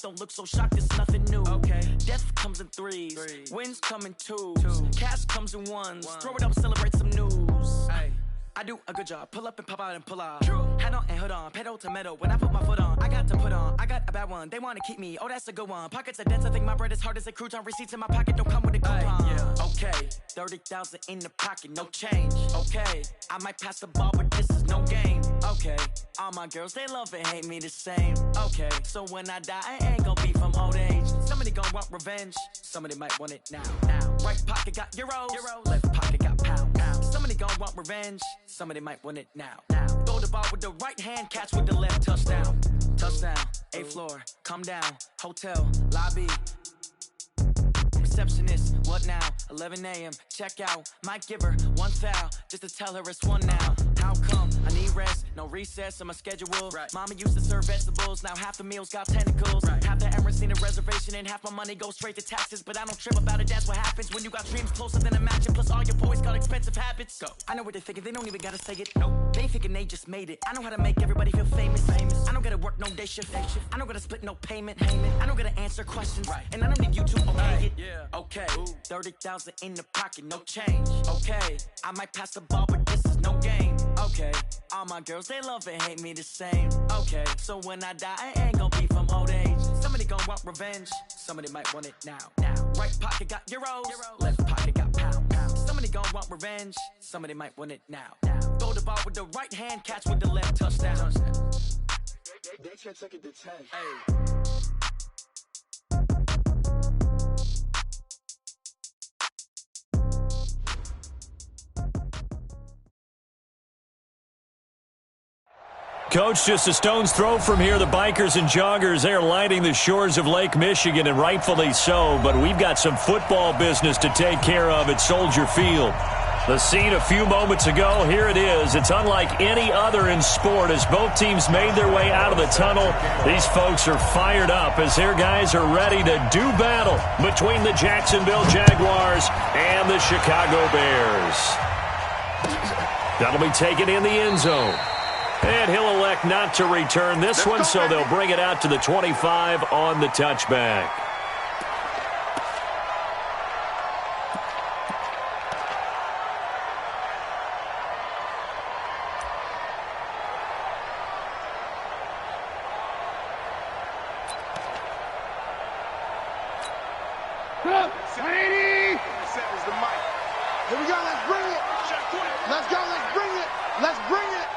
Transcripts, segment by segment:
Don't look so shocked, it's nothing new. Okay. Death comes in threes. Wins come in twos. Cash comes in ones. Throw it up, celebrate some news. Ay. I do a good job. Pull up and pop out and pull out. True. Hat on and hood on. Pedal to metal. When I put my foot on, I got to put on. I got a bad one. They want to keep me. Oh, that's a good one. Pockets are dense. I think my bread is hard as a crouton. Receipts in my pocket don't come with a coupon. Yeah. Okay. 30,000 in the pocket. No change. Okay. I might pass the ball, but this is no game. Okay. All my girls, they love and hate me the same. Okay. So when I die, I ain't gonna be from old age. Somebody gonna want revenge. Somebody might want it now. Right pocket got euros. Left pocket got pounds. Somebody gonna want revenge. Somebody might want it now. Throw the ball with the right hand, catch with the left. Touchdown. Touchdown. 8th floor. Come down. Hotel. Lobby. Receptionist, what now? 11 a.m. Check out. Might give her one foul just to tell her it's one now. How come? I need rest, no recess on my schedule. Right. Mama used to serve vegetables, now half the meals got tentacles. Right. Half the errands need a reservation and half my money goes straight to taxes. But I don't trip about it, that's what happens when you got dreams closer than a match. And plus all your boys got expensive habits. Go. I know what they're thinking, they don't even gotta say it. Nope. They thinking they just made it. I know how to make everybody feel famous. I don't gotta work no day shift. I don't gotta split no payment. I don't gotta answer questions. Right. And I don't need you to obey it. Yeah. Okay, 30,000 in the pocket, no change. Okay, I might pass the ball, but this is no game. Okay, all my girls, they love and hate me the same. Okay, so when I die, I ain't gonna be from old age. Somebody gonna want revenge. Somebody might want it now. Right pocket got euros. Left pocket got pounds. Somebody gonna want revenge. Somebody might want it now. Throw the ball with the right hand, catch with the left. Touchdown. They can't take it to 10. Hey. Coach, just a stone's throw from here. The bikers and joggers, they're lighting the shores of Lake Michigan, and rightfully so. But we've got some football business to take care of at Soldier Field. The scene a few moments ago, here it is. It's unlike any other in sport as both teams made their way out of the tunnel. These folks are fired up as their guys are ready to do battle between the Jacksonville Jaguars and the Chicago Bears. That'll be taken in the end zone. And he'll elect not to return this one, so they'll bring it out to the 25 on the touchback. Settles the mic. Here we go, let's bring it. Let's go, let's bring it. Let's bring it.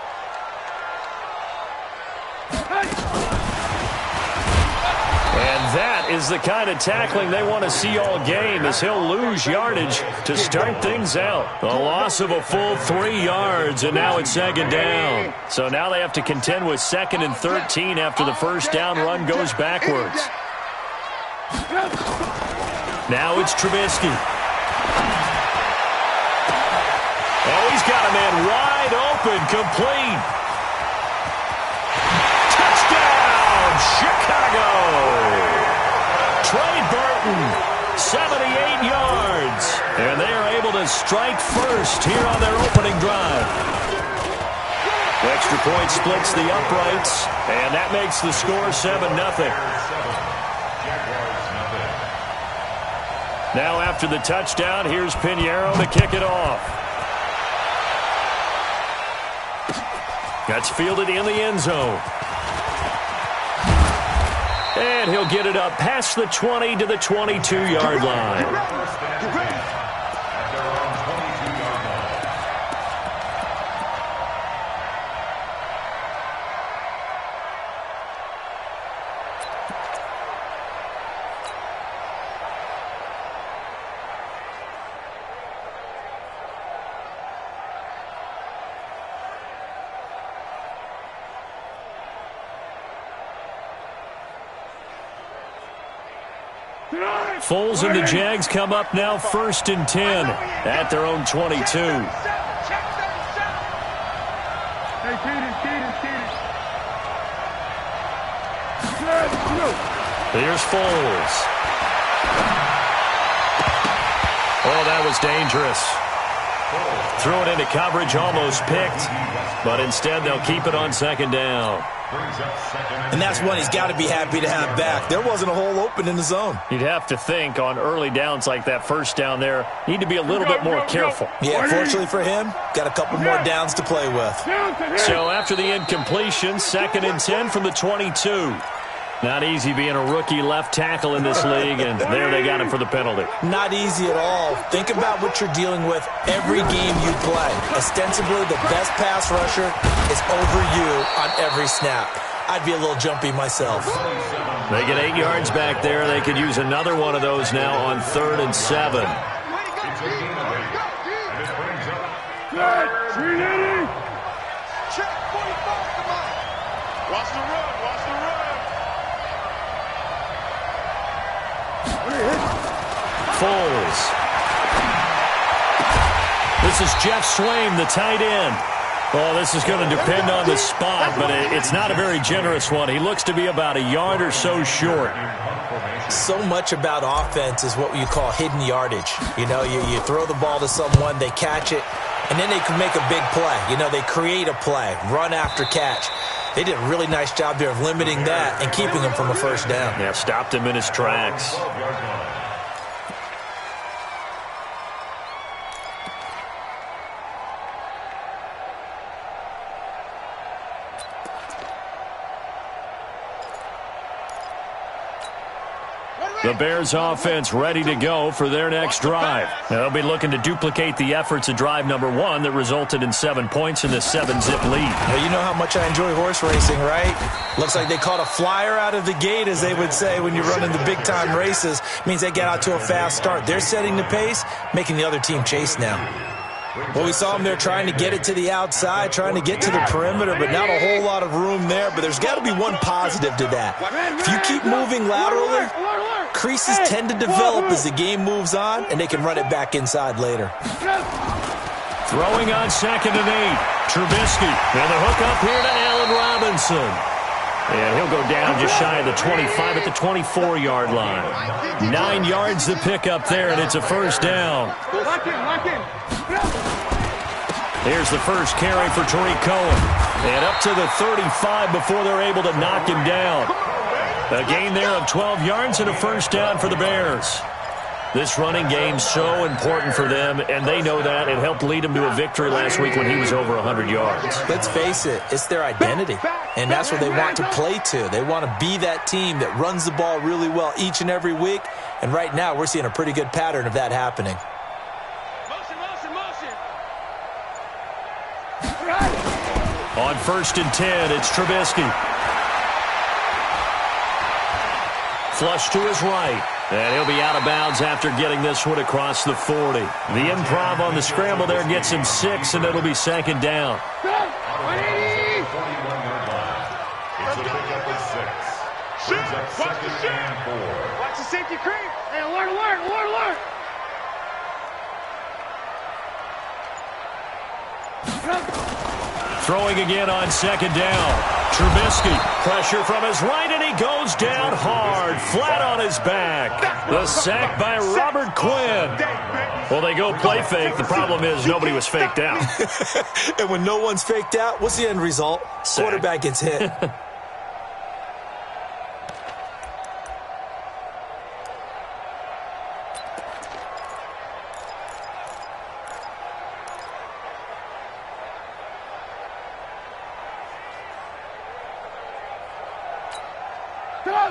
And that is the kind of tackling they want to see all game, as he'll lose yardage to start things out. A loss of a full 3 yards, and now it's second down. So now they have to contend with 2nd and 13 after the first down run goes backwards. Now it's Trubisky. Oh, he's got a man wide open, complete. Touchdown, Chicago. Trey Burton, 78 yards. And they are able to strike first here on their opening drive. Extra point splits the uprights, and that makes the score 7-0. Now after the touchdown, here's Pinheiro to kick it off. That's fielded in the end zone. And he'll get it up past the 20 to the 22-yard line. Foles and the Jags come up now 1st and 10 at their own 22. Here's Foles. Oh, that was dangerous. Threw it into coverage, almost picked, but instead they'll keep it on second down. And that's one he's got to be happy to have back. There wasn't a hole open in the zone. You'd have to think on early downs like that first down there, need to be a little bit more careful. Yeah, fortunately for him, got a couple more downs to play with. So after the incompletion, 2nd and 10 from the 22. Not easy being a rookie left tackle in this league, and there they got him for the penalty. Not easy at all. Think about what you're dealing with every game you play. Ostensibly, the best pass rusher is over you on every snap. I'd be a little jumpy myself. They get 8 yards back there. They could use another one of those now on 3rd and 7. Check 45, come on. Watch the run, watch the run. Foles. This is Jeff Swain, the tight end. Well, this is going to depend on the spot, but it's not a very generous one. He looks to be about a yard or so short. So much about offense is what you call hidden yardage. You know, you throw the ball to someone, they catch it, and then they can make a big play. You know, they create a play, run after catch. They did a really nice job there of limiting that and keeping him from a first down. Yeah, stopped him in his tracks. The Bears offense ready to go for their next drive. They'll be looking to duplicate the efforts of drive number 1 that resulted in 7 points in the 7-zip lead. Well, you know how much I enjoy horse racing, right? Looks like they caught a flyer out of the gate, as they would say when you're running the big-time races. Means they get out to a fast start. They're setting the pace, making the other team chase now. Well, we saw them there trying to get it to the outside, trying to get to the perimeter, but not a whole lot of room there. But there's got to be one positive to that. If you keep moving laterally, creases tend to develop as the game moves on, and they can run it back inside later. Throwing on 2nd and 8. Trubisky. And the hook up here to Allen Robinson. And he'll go down just shy of the 25 at the 24-yard line. 9 yards to pick up there, and it's a first down. Here's the first carry for Tariq Cohen. And up to the 35 before they're able to knock him down. A gain there of 12 yards and a first down for the Bears. This running game's so important for them, and they know that. It helped lead them to a victory last week when he was over 100 yards. Let's face it, it's their identity, and that's what they want to play to. They want to be that team that runs the ball really well each and every week, and right now we're seeing a pretty good pattern of that happening. On 1st and 10, it's Trubisky. Flush to his right. And he'll be out of bounds after getting this one across the 40. The improv on the scramble there gets him 6, and it'll be 2nd down. Watch the safety creep. Hey, alert, alert, alert, alert. Throwing again on 2nd down. Trubisky, pressure from his right, and he goes down hard, flat on his back. The sack by Robert Quinn. Well, they go play fake. The problem is nobody was faked out. And when no one's faked out, what's the end result? Sack. Quarterback gets hit.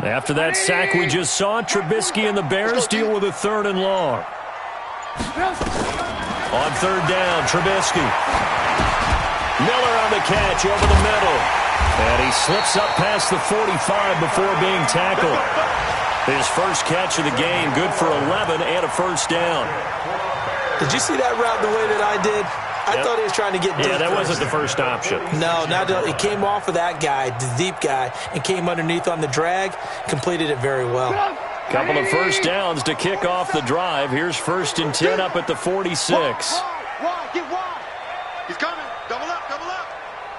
After that sack we just saw, Trubisky and the Bears deal with a 3rd and long. On 3rd down, Trubisky. Miller on the catch over the middle. And he slips up past the 45 before being tackled. His first catch of the game, good for 11 and a first down. Did you see that route the way that I did? I thought he was trying to get deep. Yeah, that wasn't the first option. No, it came off of that guy, the deep guy, and came underneath on the drag, completed it very well. Couple of first downs to kick off the drive. Here's 1st and 10 up at the 46. Wide, get wide. He's coming. Double up, double up.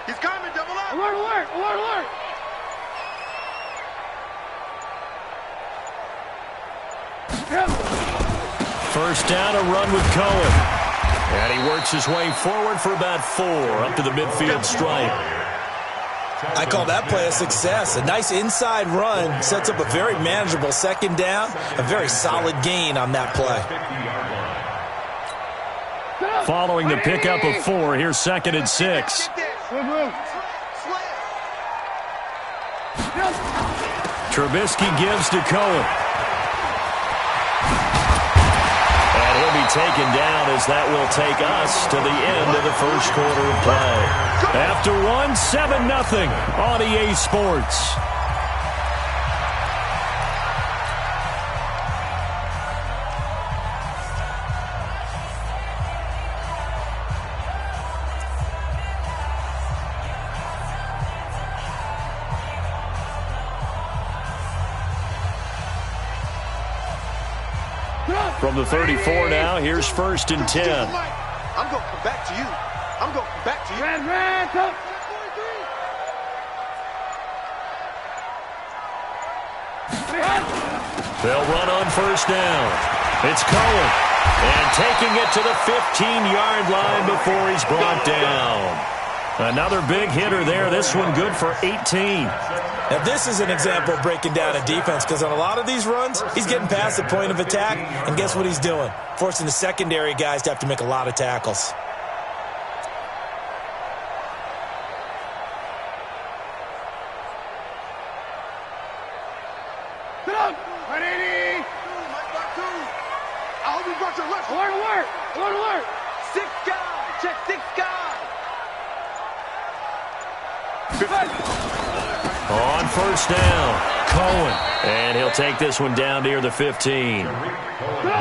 He's coming, double up. Alert, alert, alert, alert. First down, a run with Cohen. And he works his way forward for about 4 up to the midfield stripe. I call that play a success. A nice inside run sets up a very manageable second down. A very solid gain on that play. Following the pickup of 4, here's 2nd and 6. Trubisky gives to Cohen. And he'll be taken down as that will take us to the end of the first quarter of play. After 1, 7-0 on EA Sports. From the 34 now, here's 1st and 10. I'm going to come back to you. I'm going to come back to you. They'll run on 1st down. It's Cohen. And taking it to the 15-yard line before he's brought down. Another big hitter there. This one good for 18. Now, this is an example of breaking down a defense because on a lot of these runs, he's getting past the point of attack, and guess what he's doing? Forcing the secondary guys to have to make a lot of tackles. Get up! 180! I hope you brought your lunch. Alert! 6 guys! Check 6 guys! On 1st down, Cohen. And he'll take this one down near the 15.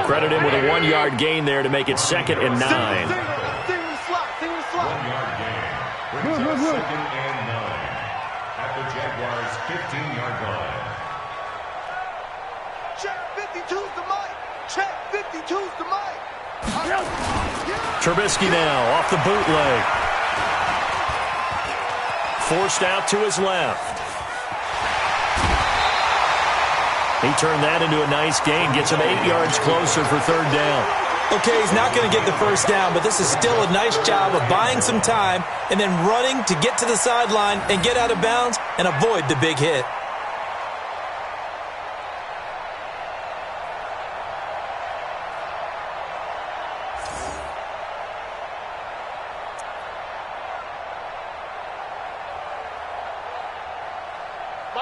Credit him with a 1-yard gain there to make it 2nd and 9. Stay in the slot. 1-yard gain brings us 2nd and 9 at the Jaguars' 15-yard line. Check 52's the mic. Check 52's the mic. Trubisky now off the bootleg. Forced out to his left. He turned that into a nice gain. Gets him 8 yards closer for 3rd down. Okay, he's not going to get the 1st down, but this is still a nice job of buying some time and then running to get to the sideline and get out of bounds and avoid the big hit.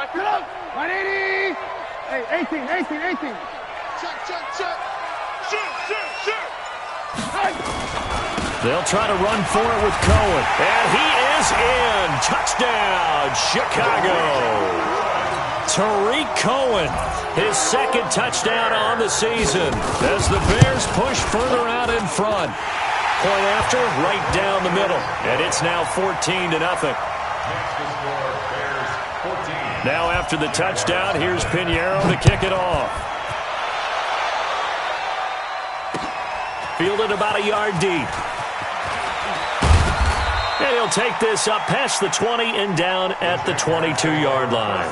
Get up! 180! Hey, 18! Check! They'll try to run for it with Cohen. And he is in. Touchdown, Chicago. Tariq Cohen, his 2nd touchdown on the season as the Bears push further out in front. Point after, right down the middle. And it's now 14-0. Now after the touchdown, here's Pinheiro to kick it off. Fielded about a yard deep. And he'll take this up past the 20 and down at the 22-yard line.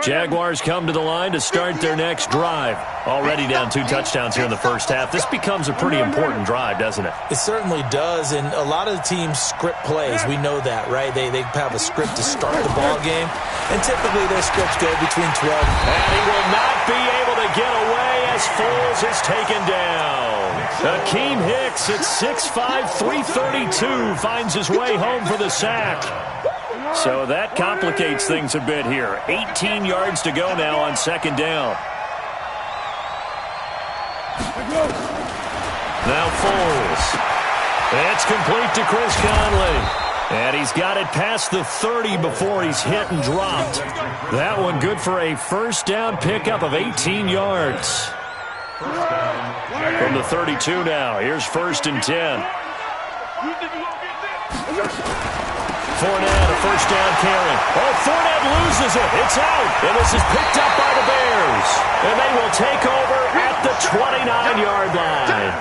Jaguars come to the line to start their next drive. Already down 2 touchdowns here in the first half. This becomes a pretty important drive, doesn't it? It certainly does, and a lot of the teams script plays. We know that, right? They have a script to start the ball game, and typically their scripts go between 12. And he will not be able to get away as Foles is taken down. Akeem Hicks at 6'5", 332 finds his way home for the sack. So that complicates things a bit here. 18 yards to go now on 2nd down. Now Foles. It's complete to Chris Conley. And he's got it past the 30 before he's hit and dropped. That one good for a 1st down pickup of 18 yards. From the 32 now, here's 1st and 10. Fournette, a first down carry. Oh, Fournette loses it. It's out. And this is picked up by the Bears. And they will take over at the 29-yard line.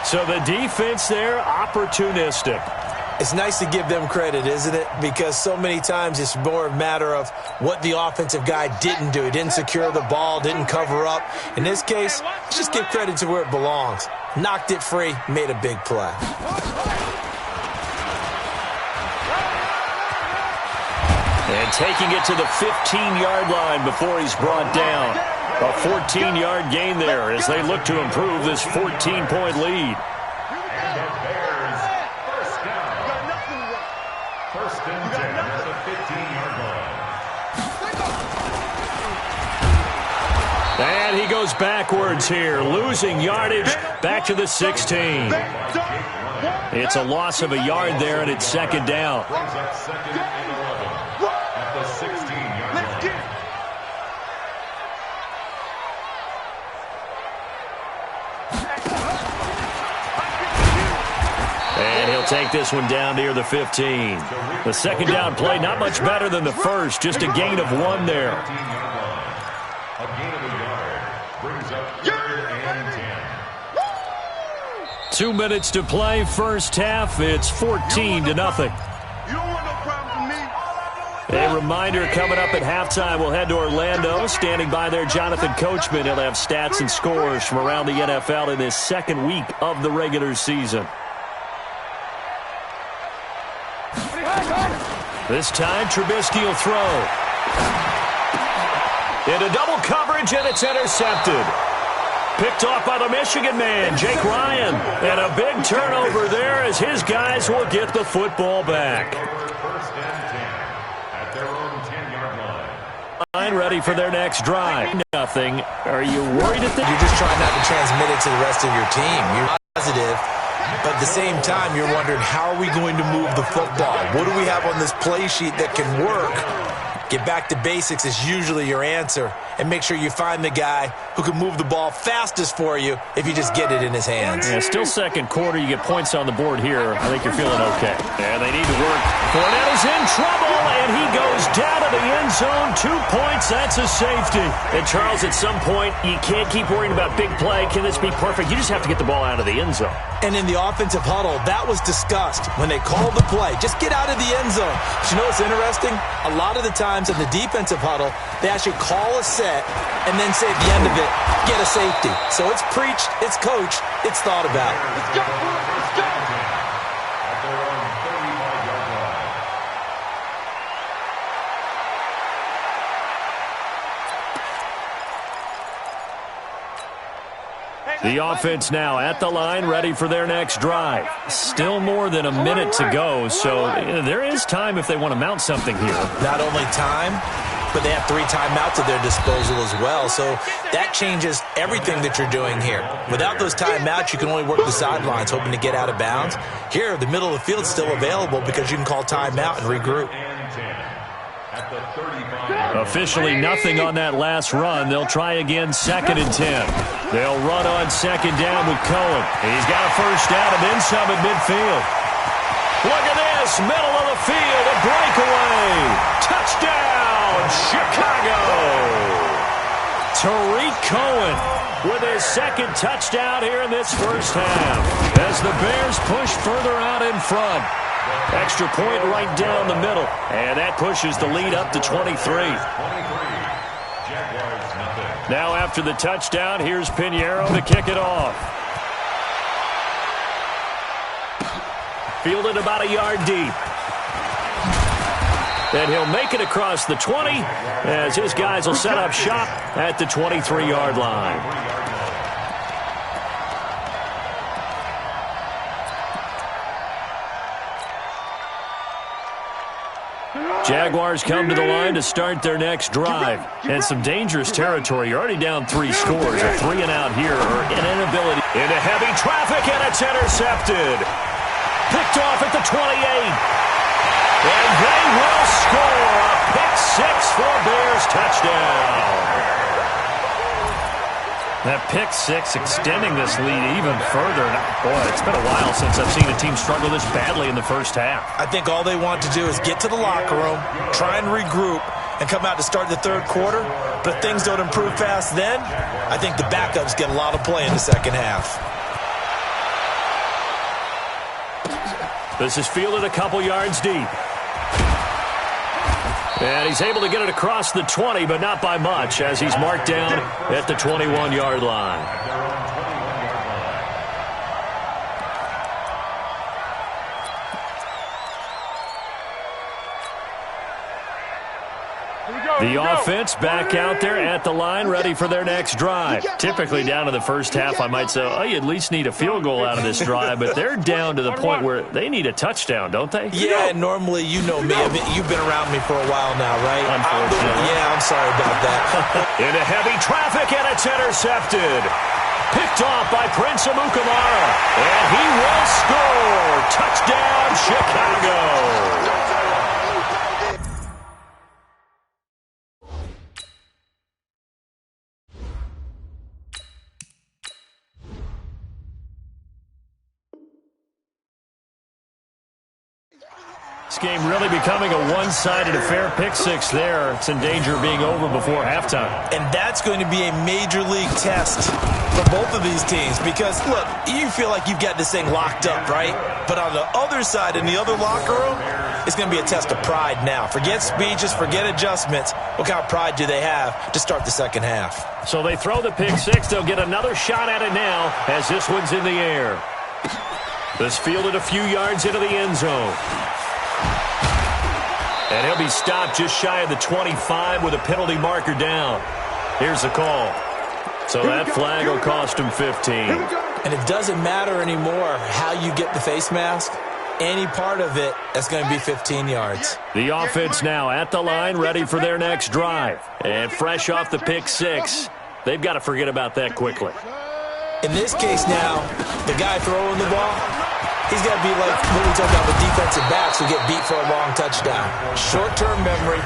So the defense there, opportunistic. It's nice to give them credit, isn't it? Because so many times it's more a matter of what the offensive guy didn't do. He didn't secure the ball, didn't cover up. In this case, let's just give credit to where it belongs. Knocked it free, made a big play. And taking it to the 15-yard line before he's brought down. A 14-yard gain there as they look to improve this 14-point lead. And the Bears, first down. First and 10 at the 15-yard line. And he goes backwards here, losing yardage back to the 16. It's a loss of a yard there, and it's second down. Brings up second and 11 at the 16-yard line. And he'll take this one down near the 15. The second down play, not much better than the first, just a gain of 1 there. A gain of a yard brings up third and 10. 2 minutes to play, first half. It's 14-0. You don't want no problem from me. A reminder coming up at halftime, we'll head to Orlando. Standing by there, Jonathan Coachman. He'll have stats and scores from around the NFL in this second week of the regular season. This time, Trubisky will throw. Into double coverage, and it's intercepted. Picked off by the Michigan man, Jake Ryan. And a big turnover there as his guys will get the football back. First and 10 at their own 10-yard line. Ready for their next drive. Nothing. Are you worried at that? You're just trying not to transmit it to the rest of your team. You're positive, but at the same time, you're wondering, how are we going to move the football? What do we have on this play sheet that can work? Get back to basics is usually your answer, and make sure you find the guy who can move the ball fastest for you if you just get it in his hands. Yeah, still second quarter. You get points on the board here. I think you're feeling okay. Yeah, they need to work. Fournette is in trouble, and he goes down to the end zone. 2 points. That's a safety. And, Charles, at some point, you can't keep worrying about big play. Can this be perfect? You just have to get the ball out of the end zone. And in the offensive huddle, that was discussed when they called the play. Just get out of the end zone. But you know what's interesting? A lot of the times in the defensive huddle, they actually call a set and then say at the end of it, get a safety. So it's preached, it's coached, it's thought about. Let's go. Let's go. At their own 35-yard line. The offense now at the line, ready for their next drive. Still more than a minute to go, so there is time if they want to mount something here. Not only time, but they have 3 timeouts at their disposal as well. So that changes everything that you're doing here. Without those timeouts, you can only work the sidelines, hoping to get out of bounds. Here, the middle of the field is still available because you can call timeout and regroup. At the 35-yard Officially nothing on that last run. They'll try again, second and 10. They'll run on second down with Cohen. He's got a first down and then some at midfield. Look at this, middle of the field, a breakaway. Touchdown, Chicago. Tariq Cohen with his second touchdown here in this first half as the Bears push further out in front. Extra point right down the middle, and that pushes the lead up to 23. Jaguars nothing. Now after the touchdown, here's Pinheiro to kick it off. Fielded about a yard deep. And he'll make it across the 20 as his guys will set up shop at the 23-yard line. Jaguars come to the line to start their next drive. And some dangerous territory. You're already down 3 scores. A 3 and out here, or an inability. Into heavy traffic, and it's intercepted. Picked off at the 28. And they will score a pick 6 for a Bears touchdown. That pick six extending this lead even further. Boy, it's been a while since I've seen a team struggle this badly in the first half. I think all they want to do is get to the locker room, try and regroup, and come out to start the third quarter. But if things don't improve fast then, I think the backups get a lot of play in the second half. This is fielded a couple yards deep. And he's able to get it across the 20, but not by much, as he's marked down at the 21-yard line. The offense back out there at the line, ready for their next drive. Typically down to the first half, I might say, oh, you at least need a field goal out of this drive, but they're down to the point where they need a touchdown, don't they? Yeah, normally, you know me. I mean, you've been around me for a while now, right? Unfortunately. I'm sorry about that. Into heavy traffic, and it's intercepted. Picked off by Prince Amukamara, and he will score. Touchdown, Chicago. This game really becoming a one-sided affair. Pick six there. It's in danger of being over before halftime. And that's going to be a major league test for both of these teams because, look, you feel like you've got this thing locked up, right? But on the other side, in the other locker room, it's going to be a test of pride now. Forget speeches, forget adjustments. What kind of pride do they have to start the second half? So they throw the pick six. They'll get another shot at it now as this one's in the air. This fielded a few yards into the end zone. And he'll be stopped just shy of the 25 with a penalty marker down. Here's the call. So that flag will cost him 15. And it doesn't matter anymore how you get the face mask. Any part of it, that's going to be 15 yards. The offense now at the line, ready for their next drive. And fresh off the pick six, they've got to forget about that quickly. In this case now, the guy throwing the ball, he's got to be like what we talk about with defensive backs who get beat for a long touchdown. Short-term memory,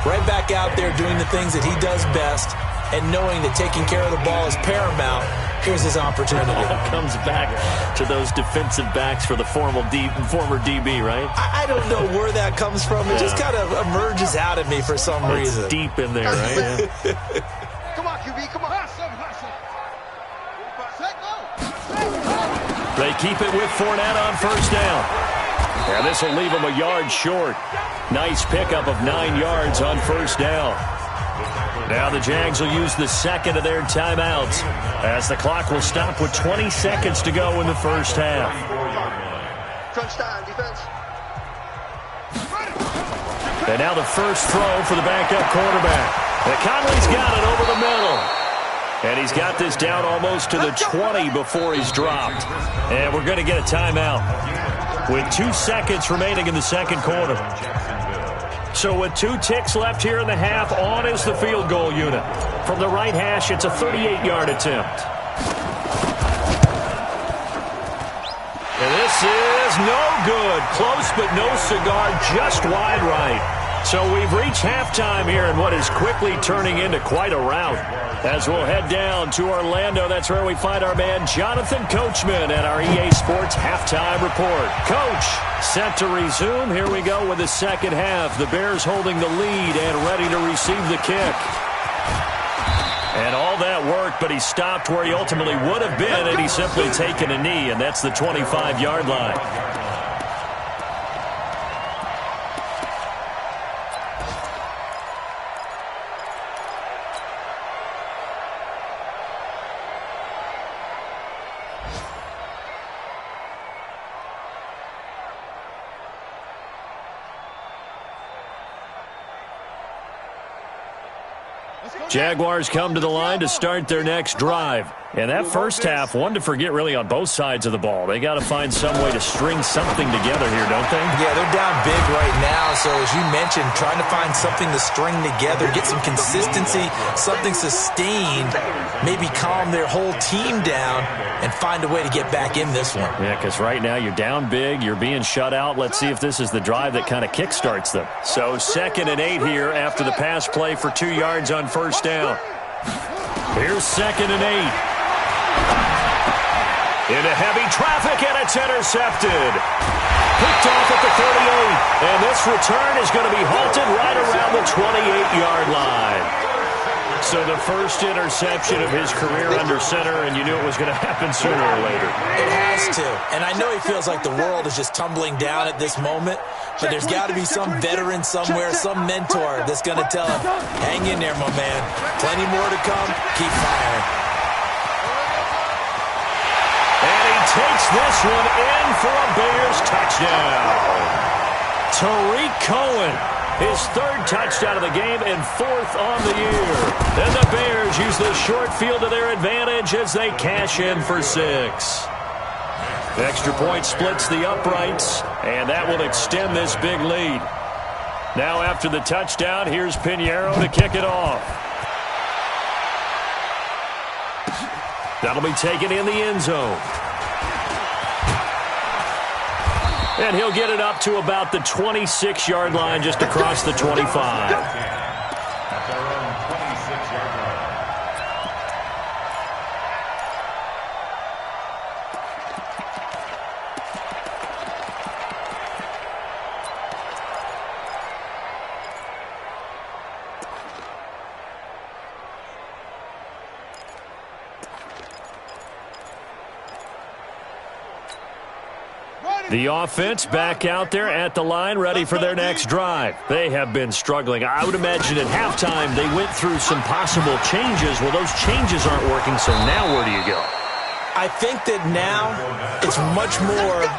right back out there doing the things that he does best, and knowing that taking care of the ball is paramount. Here's his opportunity. It all comes back to those defensive backs for the former DB, right? I don't know where that comes from. It just kind of emerges out of me for some reason. It's deep in there, right? Come on, QB, come on. They keep it with Fournette on first down. And this will leave them a yard short. Nice pickup of 9 yards on first down. Now the Jags will use the second of their timeouts as the clock will stop with 20 seconds to go in the first half. Crunch time, defense. And now the first throw for the backup quarterback. And Conley's got it over the middle. And he's got this down almost to the 20 before he's dropped. And we're going to get a timeout with 2 seconds remaining in the second quarter. So with 2 ticks left here in the half, on is the field goal unit. From the right hash, it's a 38-yard attempt. And this is no good. Close, but no cigar, just wide right. So we've reached halftime here in what is quickly turning into quite a rout. As we'll head down to Orlando, that's where we find our man Jonathan Coachman at our EA Sports Halftime Report. Coach, set to resume. Here we go with the second half. The Bears holding the lead and ready to receive the kick. And all that worked, but he stopped where he ultimately would have been had he simply taken a knee, and that's the 25-yard line. Jaguars come to the line to start their next drive. And that first half, one to forget really on both sides of the ball. They got to find some way to string something together here, don't they? Yeah, they're down big right now. So as you mentioned, trying to find something to string together, get some consistency, something sustained, maybe calm their whole team down and find a way to get back in this one. Yeah, because right now you're down big, you're being shut out. Let's see if this is the drive that kind of kickstarts them. So 2nd and 8 here after the pass play for 2 yards on first down. Here's 2nd and 8. Into heavy traffic, and it's intercepted. Picked off at the 38. And this return is going to be halted right around the 28-yard line. So the first interception of his career under center, and you knew it was going to happen sooner or later. It has to. And I know he feels like the world is just tumbling down at this moment, but there's got to be some veteran somewhere, some mentor that's going to tell him, hang in there, my man. Plenty more to come. Keep firing. And he takes this one in for a Bears touchdown. Tariq Cohen, his 3rd touchdown of the game and 4th on the year. Then the Bears use the short field to their advantage as they cash in for 6. The extra point splits the uprights, and that will extend this big lead. Now after the touchdown, here's Pinheiro to kick it off. That'll be taken in the end zone. And he'll get it up to about the 26-yard line just across the 25. At their own 26-yard line. The offense back out there at the line, ready for their next drive. They have been struggling. I would imagine at halftime they went through some possible changes. Well, those changes aren't working, so now where do you go? I think that now it's much more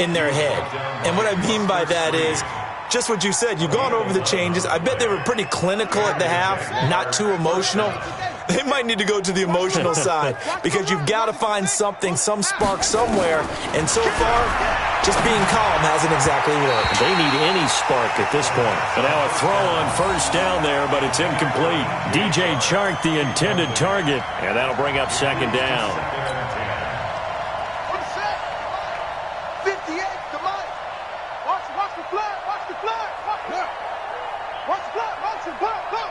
in their head. And what I mean by that is just what you said. You've gone over the changes. I bet they were pretty clinical at the half, not too emotional. They might need to go to the emotional side because you've got to find something, some spark somewhere. And so far, just being calm hasn't exactly worked. They need any spark at this point. But now a throw on first down there, but it's incomplete. DJ Chark, the intended target, and that'll bring up 2nd down. 58, come on. Watch the flag, watch the flag. Watch the flag, watch the flag, look.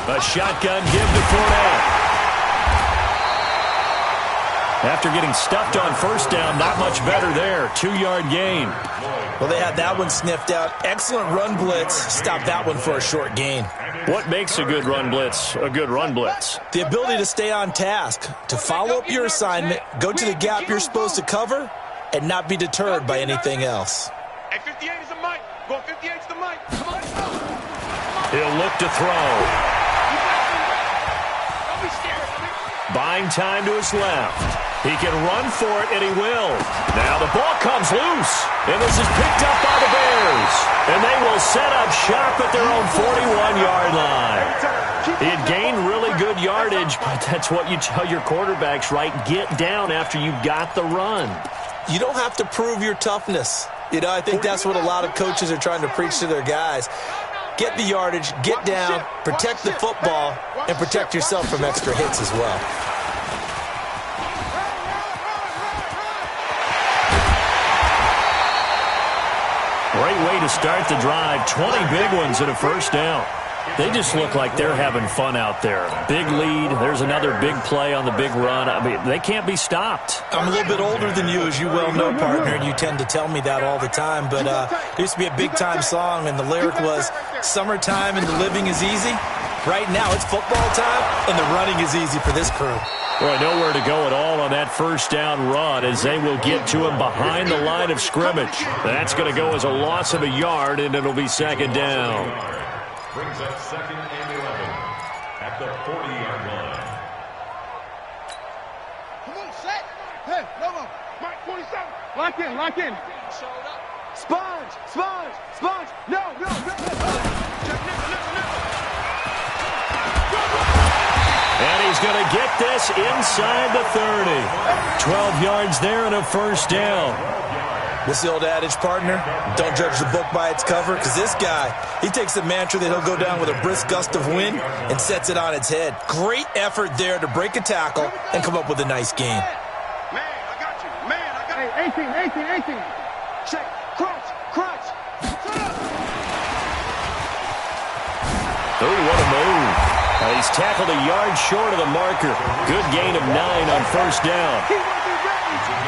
A shotgun give to Fournette. After getting stuffed on first down, not much better there. 2-yard gain. Well, they had that one sniffed out. Excellent run blitz. Stop that one for a short gain. What makes a good run blitz a good run blitz? The ability to stay on task, to follow up your assignment, go to the gap you're supposed to cover, and not be deterred by anything else. Hey, 58 is the mic. Go 58 is the mic. Come on. He'll look to throw. Don't be scared. Buying time to his left. He can run for it, and he will. Now the ball comes loose, and this is picked up by the Bears. And they will set up shop at their own 41-yard line. He had gained really good yardage, but that's what you tell your quarterbacks, right? Get down after you've got the run. You don't have to prove your toughness. You know, I think that's what a lot of coaches are trying to preach to their guys. Get the yardage, get down, protect the football, and protect yourself from extra hits as well. Great way to start the drive. 20 big ones and a first down. They just look like they're having fun out there. Big lead. There's another big play on the big run. I mean, they can't be stopped. I'm a little bit older than you, as you well know, partner, and you tend to tell me that all the time. But there used to be a big-time song, and the lyric was, "Summertime and the living is easy." Right now, it's football time, and the running is easy for this crew. Boy, nowhere to go at all on that first down run as they will get to him behind the line of scrimmage. That's going to go as a loss of a yard, and it'll be second down. Brings up 2nd and 11 at the 40-yard line. Come on, set. Hey, Lobo. Mike 47. Lock in. Sponge. No. And he's going to get this inside the 30. 12 yards there and a first down. What's the old adage, partner? Don't judge the book by its cover, because this guy, he takes the mantra that he'll go down with a brisk gust of wind and sets it on its head. Great effort there to break a tackle and come up with a nice gain. Man, I got you. Hey, 18. Check. Crunch. Oh, what a move. he's tackled a yard short of the marker. Good gain of 9 on first down.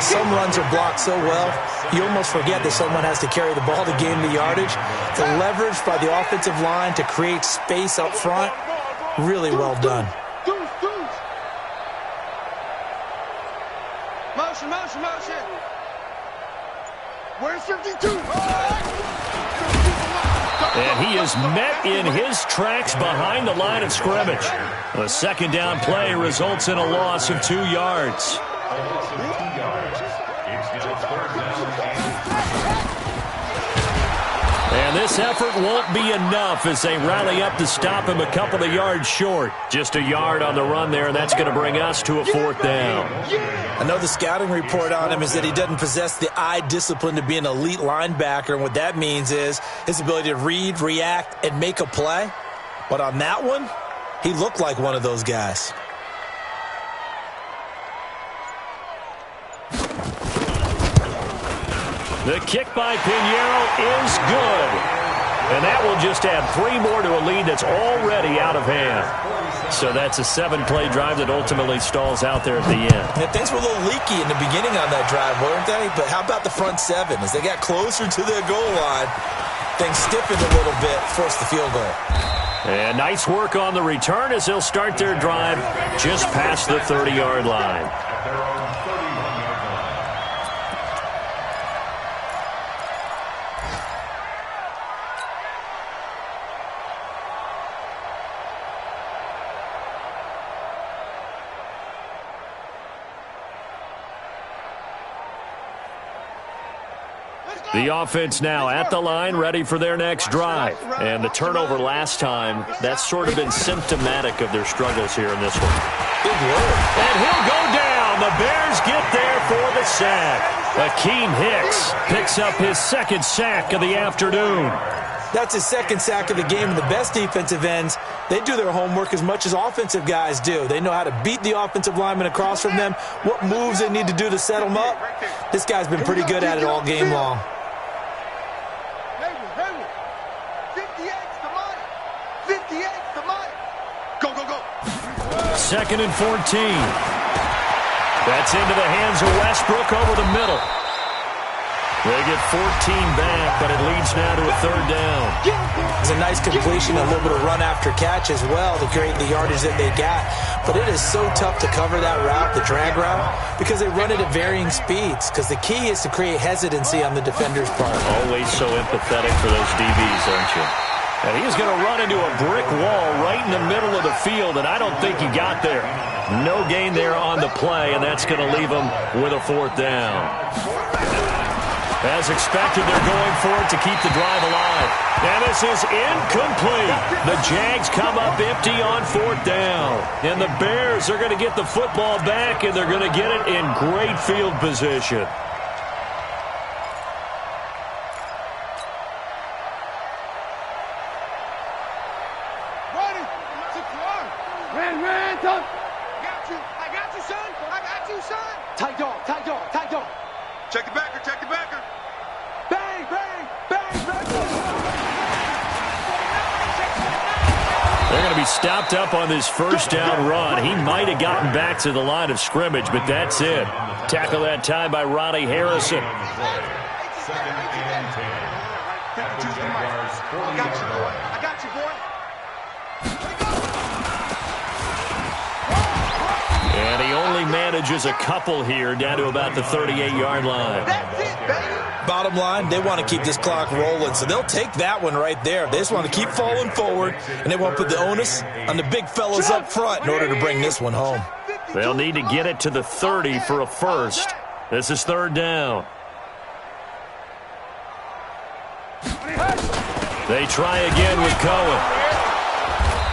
Some runs are blocked so well, you almost forget that someone has to carry the ball to gain the yardage. The leverage by the offensive line to create space up front, really well done. Motion, motion, motion. Where's 52? And he is met in his tracks behind the line of scrimmage. A second down play results in a loss of 2 yards. And this effort won't be enough as they rally up to stop him a couple of yards short. Just a yard on the run there, and that's going to bring us to a 4th down. I know the scouting report on him is that he doesn't possess the eye discipline to be an elite linebacker, and what that means is his ability to read, react, and make a play. But on that one, he looked like one of those guys. The kick by Pinheiro is good. And that will just add 3 more to a lead that's already out of hand. So that's a 7-play drive that ultimately stalls out there at the end. Yeah, things were a little leaky in the beginning on that drive, weren't they? But how about the front 7? As they got closer to the goal line, things stiffened a little bit, forced the field goal. And nice work on the return as they'll start their drive just past the 30-yard line. The offense now at the line, ready for their next drive. And the turnover last time, that's sort of been symptomatic of their struggles here in this one. Big word. And he'll go down. The Bears get there for the sack. Akeem Hicks picks up his 2nd sack of the afternoon. That's his 2nd sack of the game, and the best defensive ends, they do their homework as much as offensive guys do. They know how to beat the offensive lineman across from them, what moves they need to do to set them up. This guy's been pretty good at it all game long. 58's the money. Go, go, go. 2nd and 14. That's into the hands of Westbrook over the middle. They get 14 back, but it leads now to a 3rd down. It's a nice completion, a little bit of run after catch as well to create the yardage that they got. But it is so tough to cover that route, the drag route, because they run it at varying speeds. Because the key is to create hesitancy on the defender's part. Always so empathetic for those DBs, aren't you? And he's going to run into a brick wall right in the middle of the field, and I don't think he got there. No gain there on the play, and that's going to leave him with a 4th down. As expected, they're going for it to keep the drive alive. And this is incomplete. The Jags come up empty on 4th down. And the Bears are going to get the football back, and they're going to get it in great field position. I got you, son. I got you, son. Tight dog, tight dog, tight dog. Check the backer, check the backer. Bang, bang, bang, bang. They're going to be stopped up on this 1st down run. He might have gotten back to the line of scrimmage, but that's it. Tackle that time by Ronnie Harrison. 2nd and 10. At the Jaguars' 40-yard line. I got you, boy. And he only manages a couple here down to about the 38-yard line. That's it, baby. Bottom line, they want to keep this clock rolling, so they'll take that one right there. They just want to keep falling forward, and they want to put the onus on the big fellas up front in order to bring this one home. They'll need to get it to the 30 for a first. This is 3rd down. They try again with Cohen.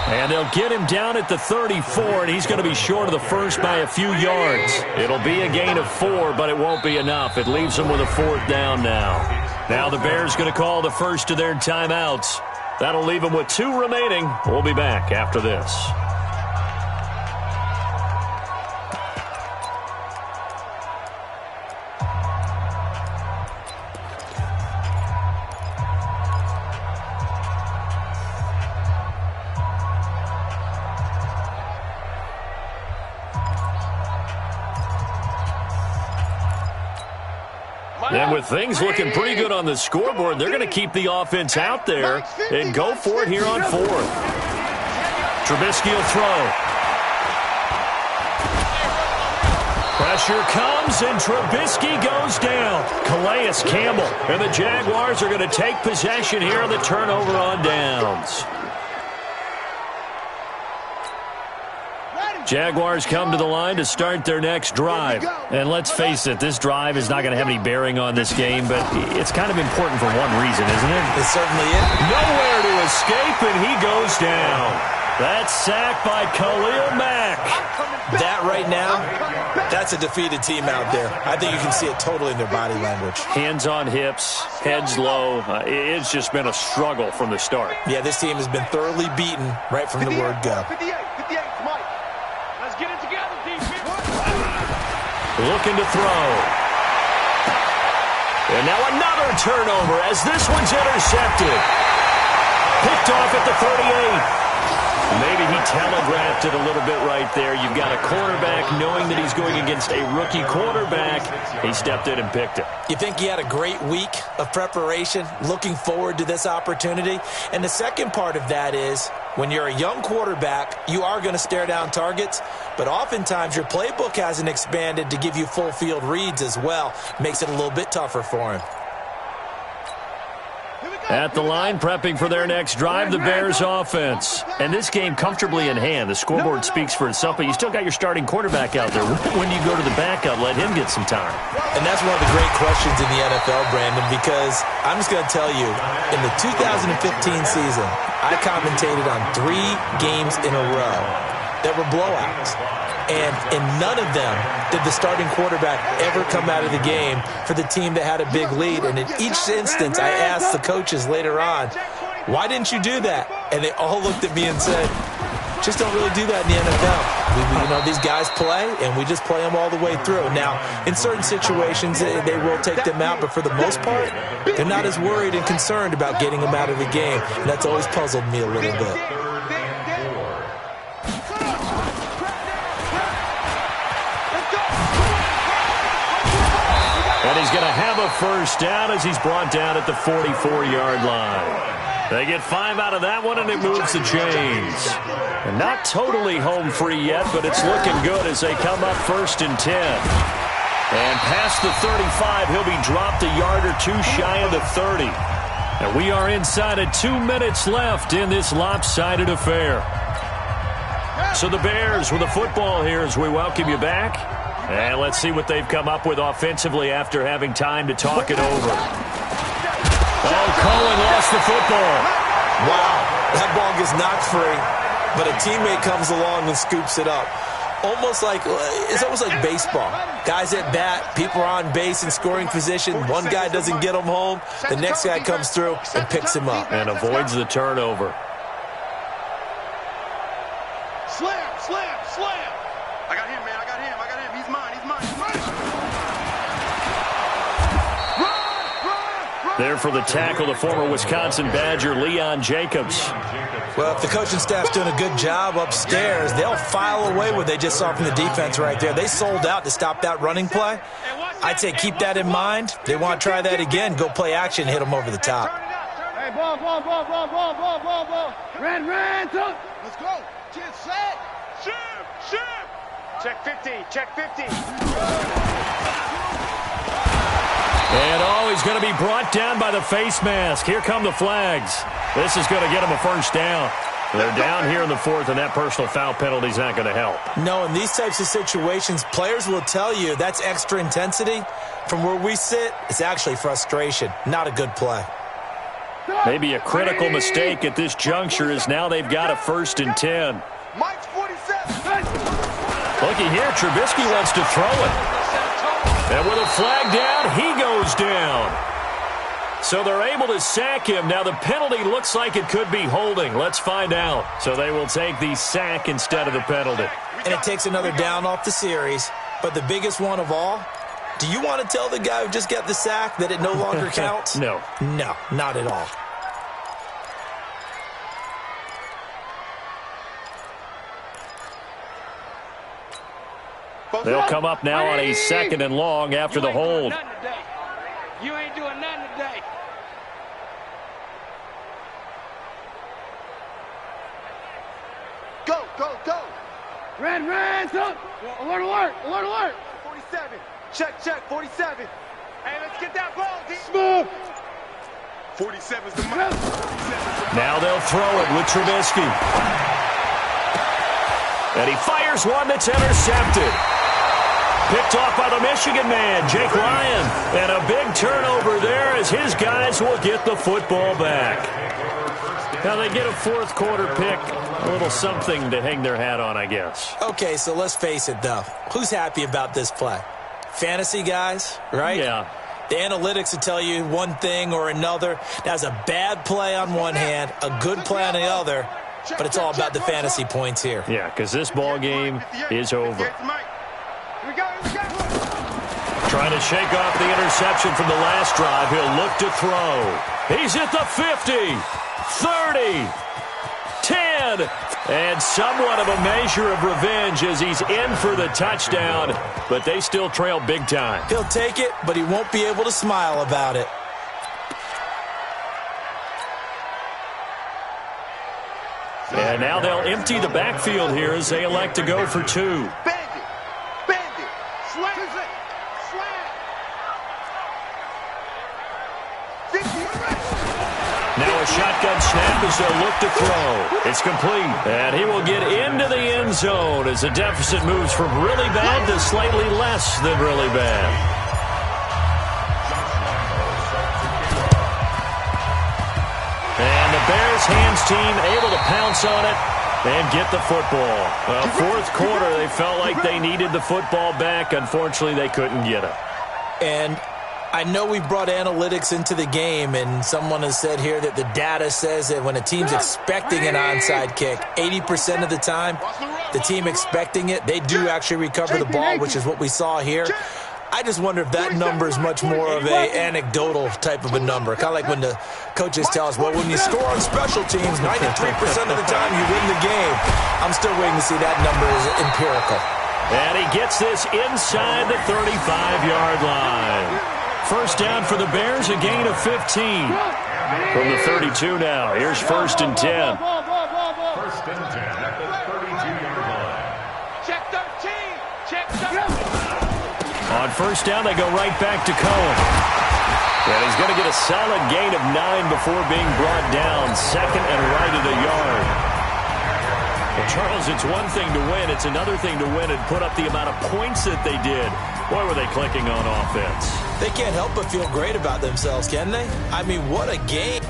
And they'll get him down at the 34, and he's going to be short of the first by a few yards. It'll be a gain of 4, but it won't be enough. It leaves them with a 4th down now. Now the Bears going to call the first of their timeouts. That'll leave them with 2 remaining. We'll be back after this. And with things looking pretty good on the scoreboard, they're going to keep the offense out there and go for it here on fourth. Trubisky will throw. Pressure comes, and Trubisky goes down. Calais Campbell. And the Jaguars are going to take possession here on the turnover on downs. Jaguars come to the line to start their next drive. And let's face it, this drive is not going to have any bearing on this game, but it's kind of important for one reason, isn't it? It certainly is. Nowhere to escape, and he goes down. That's sacked by Khalil Mack. That right now, that's a defeated team out there. I think you can see it totally in their body language. Hands on hips, heads low. It's just been a struggle from the start. Yeah, this team has been thoroughly beaten right from the word go. 58, Mike. Let's get it together, defense. Looking to throw. And now another turnover as this one's intercepted. Picked off at the 38. Maybe he telegraphed it a little bit right there. You've got a cornerback knowing that he's going against a rookie quarterback. He stepped in and picked it. You think he had a great week of preparation, looking forward to this opportunity? And the second part of that is, when you're a young quarterback, you are going to stare down targets, but oftentimes your playbook hasn't expanded to give you full field reads as well. Makes it a little bit tougher for him. At the line, prepping for their next drive, the Bears offense. And this game comfortably in hand. The scoreboard speaks for itself, but you still got your starting quarterback out there. When do you go to the backup, let him get some time? And that's one of the great questions in the NFL, Brandon, because I'm just going to tell you, in the 2015 season, I commentated on 3 games in a row that were blowouts. And in none of them did the starting quarterback ever come out of the game for the team that had a big lead. And in each instance, I asked the coaches later on, why didn't you do that? And they all looked at me and said, just don't really do that in the NFL. These guys play, and we just play them all the way through. Now, in certain situations, they will take them out, but for the most part, they're not as worried and concerned about getting them out of the game. And that's always puzzled me a little bit. And he's going to have a first down as he's brought down at the 44-yard line. They get 5 out of that one, and it moves the chains. And not totally home free yet, but it's looking good as they come up 1st and 10. And past the 35, he'll be dropped a yard or 2 shy of the 30. And we are inside of 2 minutes left in this lopsided affair. So the Bears with the football here as we welcome you back. And let's see what they've come up with offensively after having time to talk it over. Oh, Cohen lost the football. Wow, that ball gets knocked free, but a teammate comes along and scoops it up. It's almost like baseball. Guys at bat, people are on base in scoring position. One guy doesn't get him home. The next guy comes through and picks him up. And avoids the turnover. Slam. I got him, man. He's mine. Run! There for the tackle, the former Wisconsin Badger, Leon Jacobs. Well, if the coaching staff's doing a good job upstairs, they'll file away what they just saw from the defense right there. They sold out to stop that running play. I'd say keep that in mind. They want to try that again. Go play action, hit them over the top. Hey, ball. Ran. Let's go. Get set. Shoot. Check 50. And he's going to be brought down by the face mask. Here come the flags. This is going to get him a first down. They're down here in the 4th, and that personal foul penalty is not going to help. No, in these types of situations, players will tell you that's extra intensity. From where we sit, it's actually frustration. Not a good play. Maybe a critical mistake at this juncture is now they've got a 1st and 10. Mike's 47. Looky here, Trubisky wants to throw it. And with a flag down, he goes down. So they're able to sack him. Now the penalty looks like it could be holding. Let's find out. So they will take the sack instead of the penalty. And it takes another down off the series. But the biggest one of all, do you want to tell the guy who just got the sack that it no longer counts? No. No, not at all. They'll come up now on a 2nd and long after the hold. You ain't doing nothing today. Go, go, go. Red, up. Alert, alert, alert, alert. 47. Check, 47. Hey, let's get that ball, D. Smooth. 47's the mark. Now they'll throw it with Trubisky. And he fires one that's intercepted. Picked off by the Michigan man, Jake Ryan. And a big turnover there as his guys will get the football back. Now they get a fourth quarter pick. A little something to hang their hat on, I guess. Okay, so let's face it, though. Who's happy about this play? Fantasy guys, right? Yeah. The analytics will tell you one thing or another. That's a bad play on one hand, a good play on the other, but it's all about the fantasy points here. Yeah, because this ball game is over. Trying to shake off the interception from the last drive. He'll look to throw. He's at the 50, 30, 10, and somewhat of a measure of revenge as he's in for the touchdown, but they still trail big time. He'll take it, but he won't be able to smile about it. And now they'll empty the backfield here as they elect to go for two. Bandit, slant. Now a shotgun snap as they'll look to throw. It's complete. And he will get into the end zone as the deficit moves from really bad to slightly less than really bad. And the Bears hands team able to pounce on it and get the football. Well, fourth quarter, they felt like they needed the football back. Unfortunately, they couldn't get it. And I know we brought analytics into the game, and someone has said here that the data says that when a team's expecting an onside kick, 80% of the time, the team expecting it, they do actually recover the ball, which is what we saw here. I just wonder if that number is much more of a anecdotal type of a number. Kind of like when the coaches tell us, well, when you score on special teams, 93% of the time you win the game. I'm still waiting to see that number is empirical. And he gets this inside the 35-yard line. First down for the Bears, a gain of 15. From the 32 now, here's 1st and 10. 1st and 10 at the 32-yard line. Check 13. Check 13. On first down, they go right back to Cohen. And he's going to get a solid gain of 9 before being brought down. Second and right of the yard. Well, Charles, it's one thing to win. It's another thing to win and put up the amount of points that they did. Boy, were they clicking on offense. They can't help but feel great about themselves, can they? I mean, what a game.